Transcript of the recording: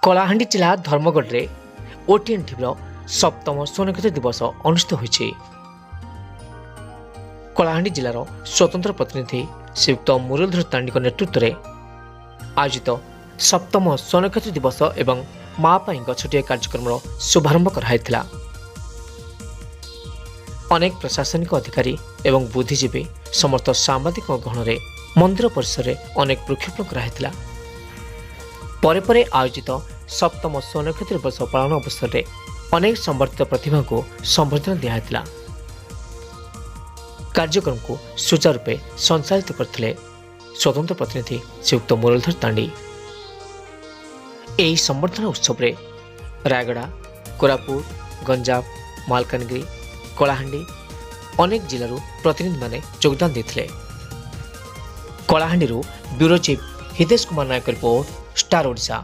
କଳାହାଣ୍ଡି ଜିଲ୍ଲା ଧର୍ମଗଡ଼ରେ ଓଟିଏନ୍ ଟିଭିର ସପ୍ତମ ସ୍ୱର୍ଣ୍ଣକ୍ଷେତ୍ର ଦିବସ ଅନୁଷ୍ଠିତ ହୋଇଛି। କଳାହାଣ୍ଡି ଜିଲ୍ଲାର ସ୍ୱତନ୍ତ୍ର ପ୍ରତିନିଧି ଶ୍ରୀଯୁକ୍ତ ମୁରଲୀଧର ତାଣ୍ଡୀଙ୍କ ନେତୃତ୍ୱରେ ଆୟୋଜିତ ସପ୍ତମ ସ୍ୱର୍ଣ୍ଣକ୍ଷେତ୍ର ଦିବସ ଏବଂ ମା ପାଇଁ ଗଛଟିଏ କାର୍ଯ୍ୟକ୍ରମର ଶୁଭାରମ୍ଭ କରାଯାଇଥିଲା। ଅନେକ ପ୍ରଶାସନିକ ଅଧିକାରୀ ଏବଂ ବୁଦ୍ଧିଜୀବୀ ସମସ୍ତ ସାମ୍ବାଦିକ ଗହଣରେ ମନ୍ଦିର ପରିସରରେ ଅନେକ ବୃକ୍ଷରୋପଣ କରାଯାଇଥିଲା। ପରେ ପରେ ଆୟୋଜିତ ସପ୍ତମ ସ୍ୱର୍ଣ୍ଣକ୍ଷେତ୍ର ଦିବସ ପାଳନ ଅବସରରେ ଅନେକ ସମ୍ବର୍ଦ୍ଧିତ ପ୍ରତିଭାଙ୍କୁ ସମ୍ବର୍ଦ୍ଧନା ଦିଆଯାଇଥିଲା। କାର୍ଯ୍ୟକ୍ରମକୁ ସୁଚାରୁରୂପେ ସଞ୍ଚାଳିତ କରିଥିଲେ ସ୍ୱତନ୍ତ୍ର ପ୍ରତିନିଧି ଶ୍ରୀଯୁକ୍ତ ମୁରଲୀଧର ତାଣ୍ଡୀ। ଏହି ସମ୍ବର୍ଦ୍ଧନା ଉତ୍ସବରେ ରାୟଗଡ଼ା, କୋରାପୁଟ, ଗଞ୍ଜାମ, ମାଲକାନଗିରି, କଳାହାଣ୍ଡି ଅନେକ ଜିଲ୍ଲାରୁ ପ୍ରତିନିଧିମାନେ ଯୋଗଦାନ ଦେଇଥିଲେ। କଳାହାଣ୍ଡିରୁ bureau chief Hitesh Kumar Nayak report, star Odisha.